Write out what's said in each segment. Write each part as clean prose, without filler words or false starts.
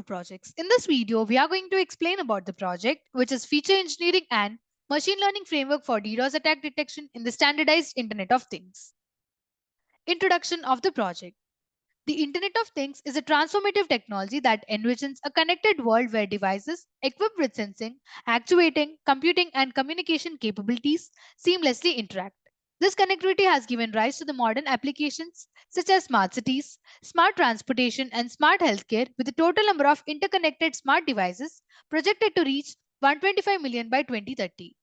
projects. In this video, we are going to explain about the project, which is feature engineering and machine learning framework for DDoS attack detection in the standardized Internet of Things. Introduction of the project. The Internet of Things is a transformative technology that envisions a connected world where devices equipped with sensing, actuating, computing, and communication capabilities seamlessly interact. This connectivity has given rise to the modern applications such as smart cities, smart transportation, and smart healthcare, with the total number of interconnected smart devices projected to reach 125 million by 2030.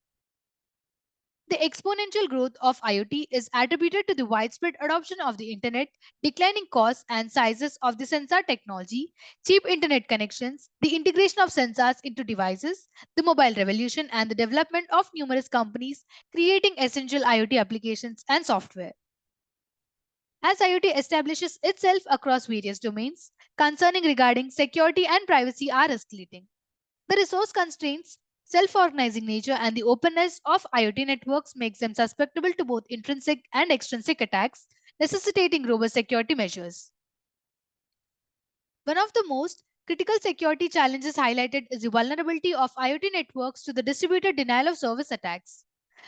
The exponential growth of IoT is attributed to the widespread adoption of the internet, declining costs and sizes of the sensor technology, cheap internet connections, the integration of sensors into devices, the mobile revolution, and the development of numerous companies creating essential IoT applications and software. As IoT establishes itself across various domains, concerning regarding security and privacy are escalating. The resource constraints, self-organizing nature, and the openness of IoT networks makes them susceptible to both intrinsic and extrinsic attacks, necessitating robust security measures. One of the most critical security challenges highlighted is the vulnerability of IoT networks to the distributed denial of service attacks,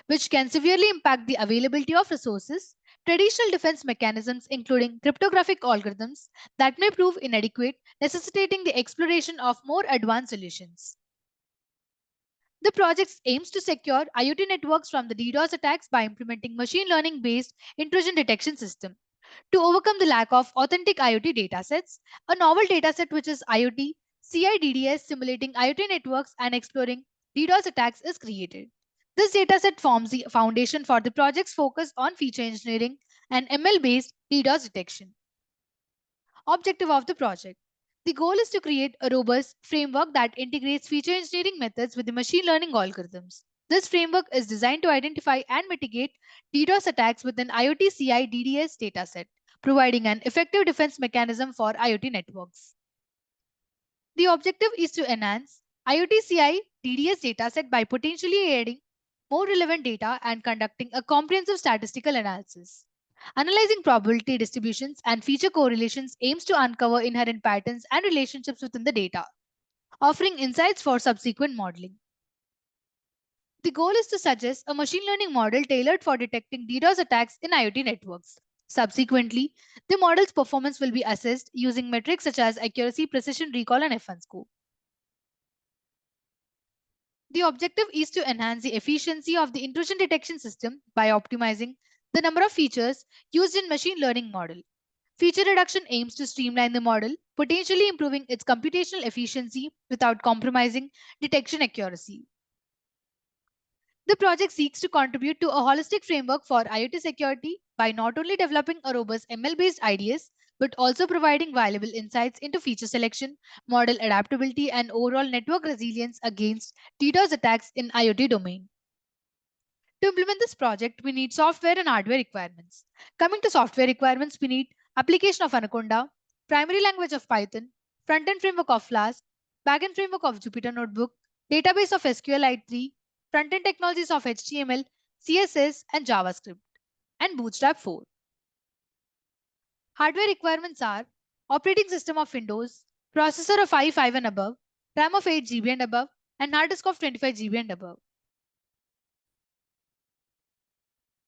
which can severely impact the availability of resources. Traditional defense mechanisms, including cryptographic algorithms, that may prove inadequate, necessitating the exploration of more advanced solutions. The project aims to secure IoT networks from the DDoS attacks by implementing machine learning based intrusion detection system. To overcome the lack of authentic IoT datasets, a novel dataset which is IoT CIDDS simulating IoT networks and exploring DDoS attacks is created. This dataset forms the foundation for the project's focus on feature engineering and ML based DDoS detection. Objective of the project. The goal is to create a robust framework that integrates feature engineering methods with the machine learning algorithms. This framework is designed to identify and mitigate DDoS attacks with an IoT CI DDS dataset, providing an effective defense mechanism for IoT networks. The objective is to enhance IoT CI DDS dataset by potentially adding more relevant data and conducting a comprehensive statistical analysis. Analyzing probability distributions and feature correlations aims to uncover inherent patterns and relationships within the data, offering insights for subsequent modeling. The goal is to suggest a machine learning model tailored for detecting DDoS attacks in IoT networks. Subsequently, the model's performance will be assessed using metrics such as accuracy, precision, recall, and F1 score. The objective is to enhance the efficiency of the intrusion detection system by optimizing the number of features used in machine learning model. Feature reduction aims to streamline the model, potentially improving its computational efficiency without compromising detection accuracy. The project seeks to contribute to a holistic framework for IoT security by not only developing a robust ML-based IDS, but also providing valuable insights into feature selection, model adaptability, and overall network resilience against DDoS attacks in IoT domain. To implement this project, we need software and hardware requirements. Coming to software requirements, we need application of Anaconda, primary language of Python, front-end framework of Flask, back-end framework of Jupyter Notebook, database of SQLite 3, front-end technologies of HTML, CSS, and JavaScript, and Bootstrap 4. Hardware requirements are operating system of Windows, processor of i5 and above, RAM of 8 GB and above, and hard disk of 25 GB and above.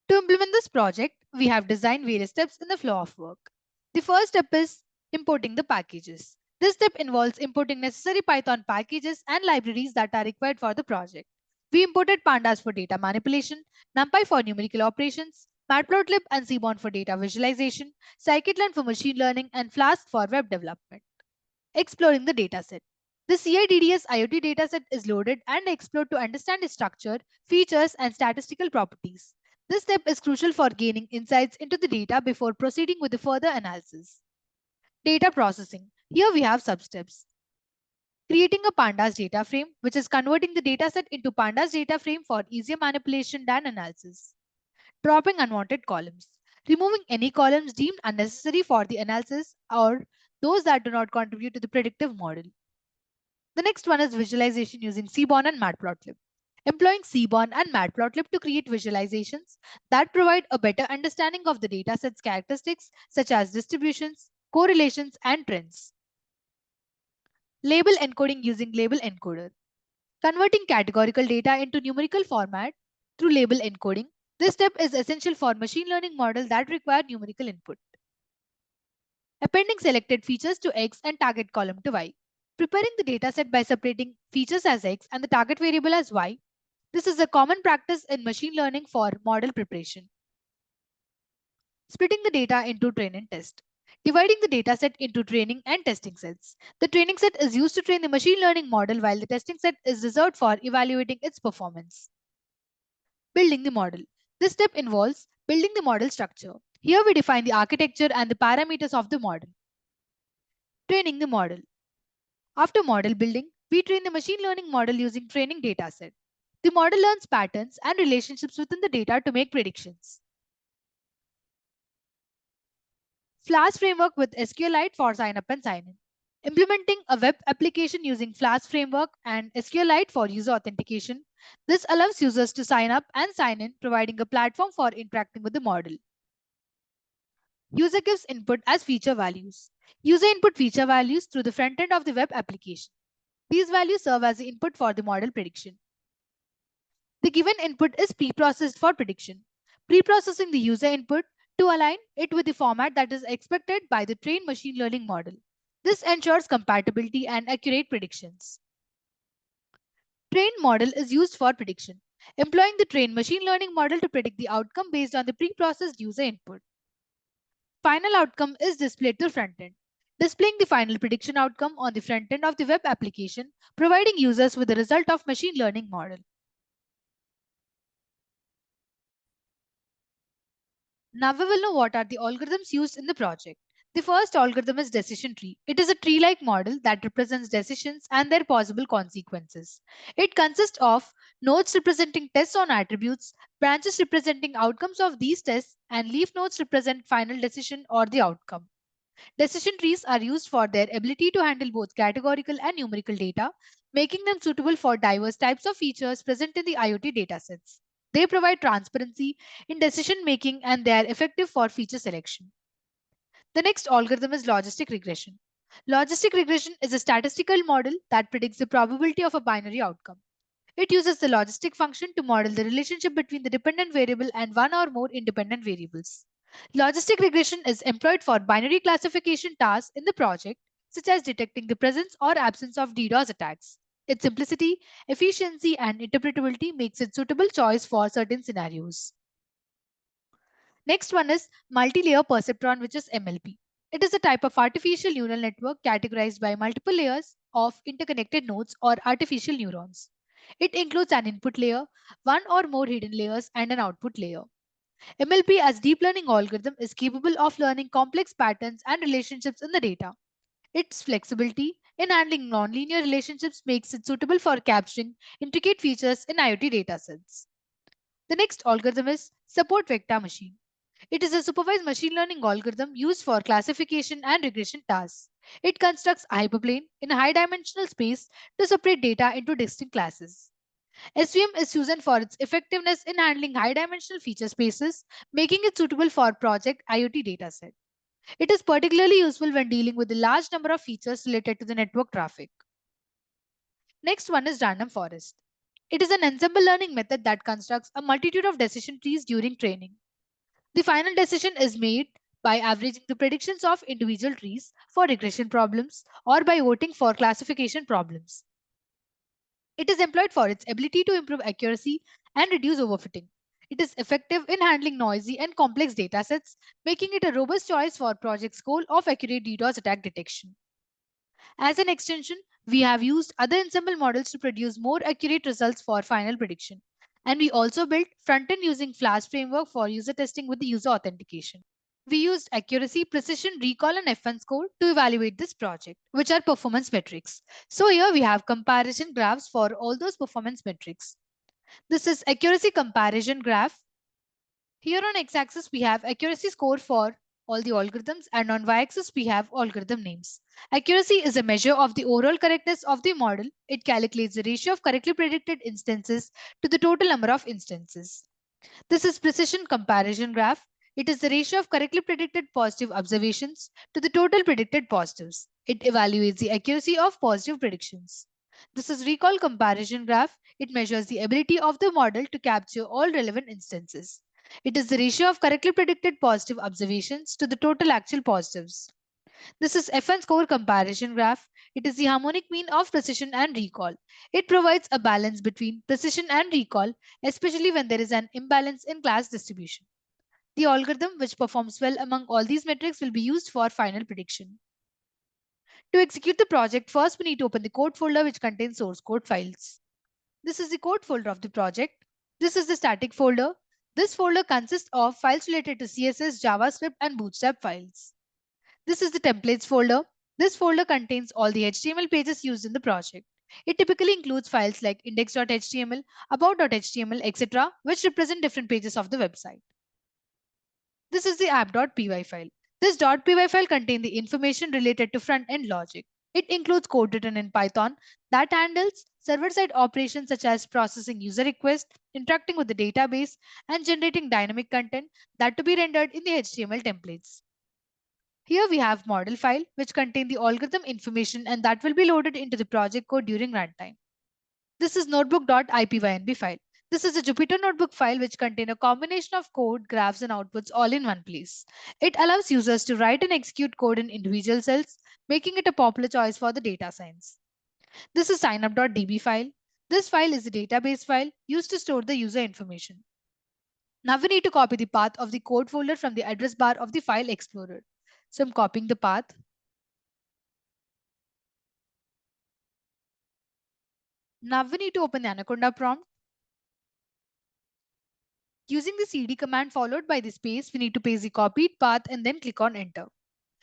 To implement this project, we have designed various steps in the flow of work. The first step is importing the packages. This step involves importing necessary Python packages and libraries that are required for the project. We imported pandas for data manipulation, NumPy for numerical operations, Matplotlib and Seaborn for data visualization, scikit-learn for machine learning, and Flask for web development. Exploring the dataset. The CIDDS IoT dataset is loaded and explored to understand its structure, features, and statistical properties. This step is crucial for gaining insights into the data before proceeding with the further analysis. Data processing. Here we have sub-steps. Creating a pandas data frame, which is converting the dataset into pandas data frame for easier manipulation than analysis. Dropping unwanted columns. Removing any columns deemed unnecessary for the analysis or those that do not contribute to the predictive model. The next one is visualization using Seaborn and Matplotlib. Employing Seaborn and Matplotlib to create visualizations that provide a better understanding of the dataset's characteristics such as distributions, correlations, and trends. Label encoding using label encoder. Converting categorical data into numerical format through label encoding. This step is essential for machine learning models that require numerical input. Appending selected features to X and target column to Y. Preparing the dataset by separating features as X and the target variable as Y. This is a common practice in machine learning for model preparation. Splitting the data into train and test. Dividing the dataset into training and testing sets. The training set is used to train the machine learning model while the testing set is reserved for evaluating its performance. Building the model. This step involves building the model structure. Here we define the architecture and the parameters of the model. Training the model. After model building, we train the machine learning model using training dataset. The model learns patterns and relationships within the data to make predictions. Flask framework with SQLite for sign up and sign in. Implementing a web application using Flask framework and SQLite for user authentication. This allows users to sign up and sign in, providing a platform for interacting with the model. User gives input as feature values. User input feature values through the front end of the web application. These values serve as the input for the model prediction. The given input is pre-processed for prediction, pre-processing the user input to align it with the format that is expected by the trained machine learning model. This ensures compatibility and accurate predictions. Trained model is used for prediction, employing the trained machine learning model to predict the outcome based on the pre-processed user input. Final outcome is displayed to front end, displaying the final prediction outcome on the front end of the web application, providing users with the result of machine learning model. Now we will know what are the algorithms used in the project. The first algorithm is decision tree. It is a tree-like model that represents decisions and their possible consequences. It consists of nodes representing tests on attributes, branches representing outcomes of these tests, and leaf nodes represent final decision or the outcome. Decision trees are used for their ability to handle both categorical and numerical data, making them suitable for diverse types of features present in the IoT datasets. They provide transparency in decision making and they are effective for feature selection. The next algorithm is logistic regression. Logistic regression is a statistical model that predicts the probability of a binary outcome. It uses the logistic function to model the relationship between the dependent variable and one or more independent variables. Logistic regression is employed for binary classification tasks in the project, such as detecting the presence or absence of DDoS attacks. Its simplicity, efficiency, and interpretability makes it suitable choice for certain scenarios. Next one is multi-layer perceptron, which is MLP. It is a type of artificial neural network categorized by multiple layers of interconnected nodes or artificial neurons. It includes an input layer, one or more hidden layers, and an output layer. MLP as deep learning algorithm is capable of learning complex patterns and relationships in the data. Its flexibility in handling nonlinear relationships makes it suitable for capturing intricate features in IoT datasets. The next algorithm is support vector machine. It is a supervised machine learning algorithm used for classification and regression tasks. It constructs a hyperplane in a high dimensional space to separate data into distinct classes. SVM is chosen for its effectiveness in handling high dimensional feature spaces, making it suitable for project IoT dataset. It is particularly useful when dealing with a large number of features related to the network traffic. Next one is random forest. It is an ensemble learning method that constructs a multitude of decision trees during training. The final decision is made by averaging the predictions of individual trees for regression problems or by voting for classification problems. It is employed for its ability to improve accuracy and reduce overfitting. It is effective in handling noisy and complex datasets, making it a robust choice for project's goal of accurate DDoS attack detection. As an extension, we have used other ensemble models to produce more accurate results for final prediction. And we also built front-end using Flash framework for user testing with the user authentication. We used accuracy, precision, recall, and F1 score to evaluate this project, which are performance metrics. So here we have comparison graphs for all those performance metrics. This is accuracy comparison graph. Here on x-axis, we have accuracy score for all the algorithms, and on y-axis, we have algorithm names. Accuracy is a measure of the overall correctness of the model. It calculates the ratio of correctly predicted instances to the total number of instances. This is precision comparison graph. It is the ratio of correctly predicted positive observations to the total predicted positives. It evaluates the accuracy of positive predictions. This is recall comparison graph. It measures the ability of the model to capture all relevant instances. It is the ratio of correctly predicted positive observations to the total actual positives. This is F1 score comparison graph. It is the harmonic mean of precision and recall. It provides a balance between precision and recall, especially when there is an imbalance in class distribution. The algorithm which performs well among all these metrics will be used for final prediction. To execute the project, first we need to open the code folder which contains source code files. This is the code folder of the project. This is the static folder. This folder consists of files related to CSS, JavaScript, and Bootstrap files. This is the templates folder. This folder contains all the HTML pages used in the project. It typically includes files like index.html, about.html, etc., which represent different pages of the website. This is the app.py file. This .py file contains the information related to front-end logic. It includes code written in Python that handles server-side operations such as processing user requests, interacting with the database, and generating dynamic content that to be rendered in the HTML templates. Here we have model file which contain the algorithm information and that will be loaded into the project code during runtime. This is notebook.ipynb file. This is a Jupyter notebook file which contains a combination of code, graphs, and outputs all in one place. It allows users to write and execute code in individual cells, making it a popular choice for the data science. This is signup.db file. This file is a database file used to store the user information. Now we need to copy the path of the code folder from the address bar of the file explorer. So I'm copying the path. Now we need to open the Anaconda prompt. Using the cd command followed by the space, we need to paste the copied path and then click on enter.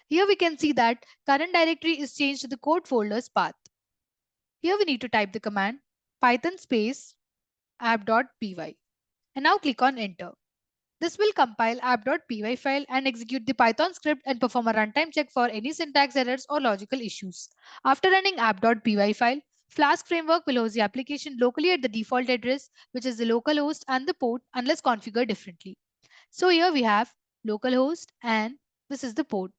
Here we can see that current directory is changed to the code folder's path. Here we need to type the command python space app.py and now click on enter. This will compile app.py file and execute the Python script and perform a runtime check for any syntax errors or logical issues. After running app.py file, Flask framework will host the application locally at the default address, which is the localhost and the port unless configured differently. So here we have localhost and this is the port.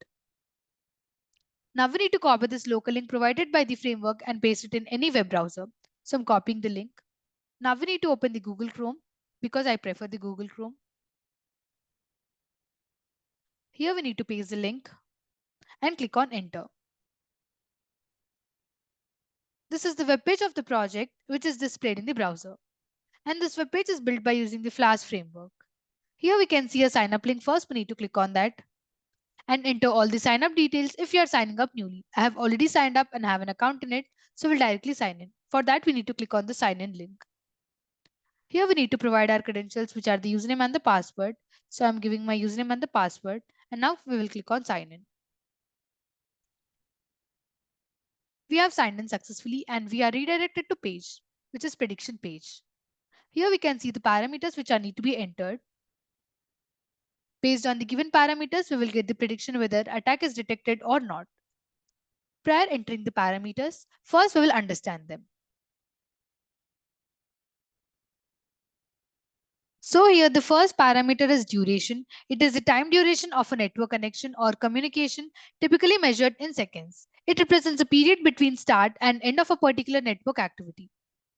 Now we need to copy this local link provided by the framework and paste it in any web browser. So I'm copying the link. Now we need to open the Google Chrome because I prefer the Google Chrome. Here we need to paste the link and click on enter. This is the web page of the project which is displayed in the browser. And this web page is built by using the Flask framework. Here we can see a sign up link. First we need to click on that and enter all the sign up details if you are signing up newly. I have already signed up and have an account in it, so we'll directly sign in. For that we need to click on the sign in link. Here we need to provide our credentials which are the username and the password. So I'm giving my username and the password and now we will click on sign in. We have signed in successfully and we are redirected to page, which is prediction page. Here we can see the parameters which are need to be entered. Based on the given parameters, we will get the prediction whether attack is detected or not. Prior entering the parameters, first we will understand them. So here the first parameter is duration. It is the time duration of a network connection or communication, typically measured in seconds. It represents the period between start and end of a particular network activity.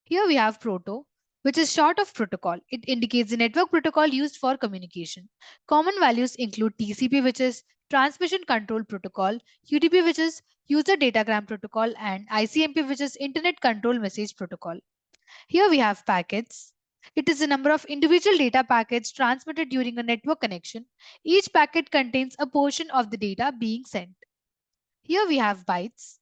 Here we have proto, which is short of protocol. It indicates the network protocol used for communication. Common values include TCP, which is Transmission Control Protocol, UDP, which is User Datagram Protocol, and ICMP, which is Internet Control Message Protocol. Here we have packets. It is the number of individual data packets transmitted during a network connection. Each packet contains a portion of the data being sent. Here we have bytes.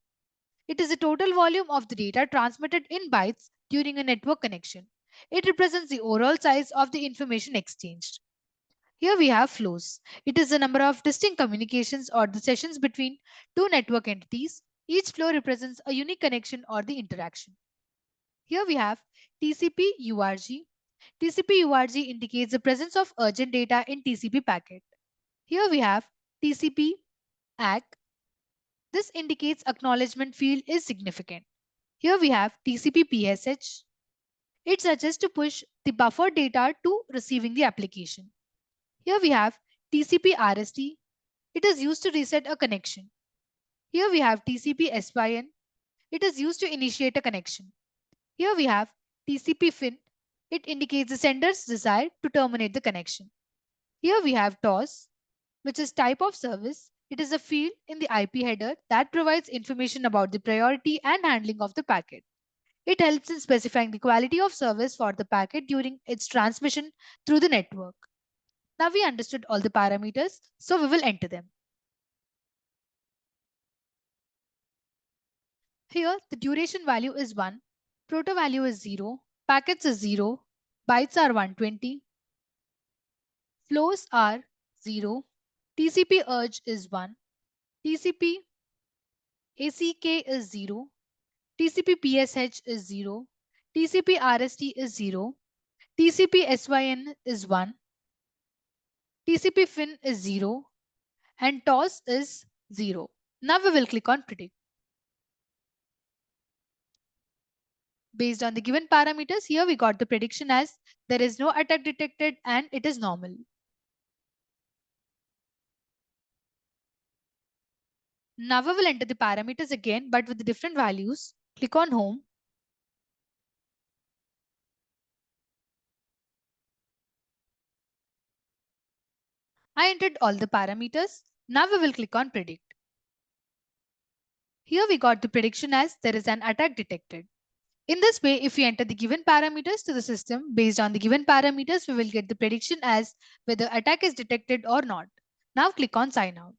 It is the total volume of the data transmitted in bytes during a network connection. It represents the overall size of the information exchanged. Here we have flows. It is the number of distinct communications or the sessions between two network entities. Each flow represents a unique connection or the interaction. Here we have TCP URG. TCP URG indicates the presence of urgent data in TCP packet. Here we have TCP ACK. This indicates acknowledgement field is significant. Here we have TCP PSH. It suggests to push the buffer data to receiving the application. Here we have TCP RST, it is used to reset a connection. Here we have TCP SYN, it is used to initiate a connection. Here we have TCP FIN, it indicates the sender's desire to terminate the connection. Here we have TOS, which is type of service. It is a field in the IP header that provides information about the priority and handling of the packet. It helps in specifying the quality of service for the packet during its transmission through the network. Now we understood all the parameters, so we will enter them. Here, the duration value is 1, proto value is 0, packets is 0, bytes are 120, flows are 0, TCP urge is 1, TCP ACK is 0, TCP PSH is 0, TCP RST is 0, TCP SYN is 1, TCP FIN is 0, and TOS is 0. Now we will click on predict. Based on the given parameters, here we got the prediction as there is no attack detected and it is normal. Now we will enter the parameters again, but with the different values. Click on home. I entered all the parameters. Now we will click on predict. Here we got the prediction as there is an attack detected. In this way, if we enter the given parameters to the system, based on the given parameters, we will get the prediction as whether attack is detected or not. Now click on sign out.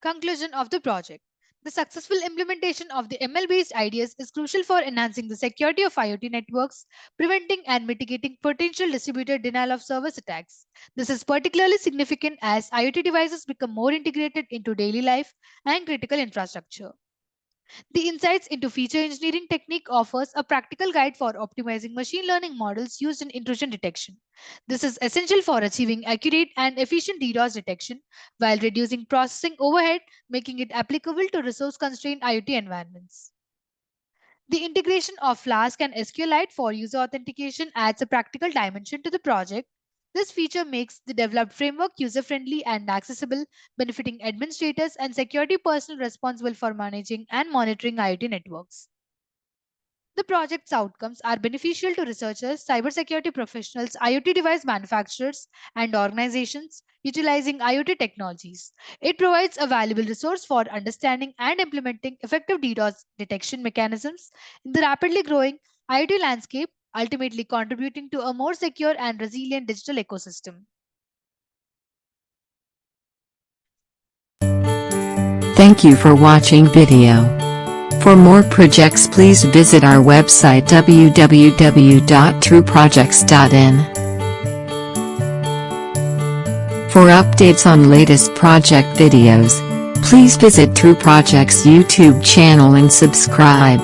Conclusion of the project. The successful implementation of the ML-based ideas is crucial for enhancing the security of IoT networks, preventing and mitigating potential distributed denial of service attacks. This is particularly significant as IoT devices become more integrated into daily life and critical infrastructure. The Insights into Feature Engineering technique offers a practical guide for optimizing machine learning models used in intrusion detection. This is essential for achieving accurate and efficient DDoS detection while reducing processing overhead, making it applicable to resource-constrained IoT environments. The integration of Flask and SQLite for user authentication adds a practical dimension to the project. This feature makes the developed framework user-friendly and accessible, benefiting administrators and security personnel responsible for managing and monitoring IoT networks. The project's outcomes are beneficial to researchers, cybersecurity professionals, IoT device manufacturers, and organizations utilizing IoT technologies. It provides a valuable resource for understanding and implementing effective DDoS detection mechanisms in the rapidly growing IoT landscape, ultimately contributing to a more secure and resilient digital ecosystem. Thank you for watching video. For more projects, please visit our website www.trueprojects.in. For updates on latest project videos, please visit True Projects YouTube channel and subscribe.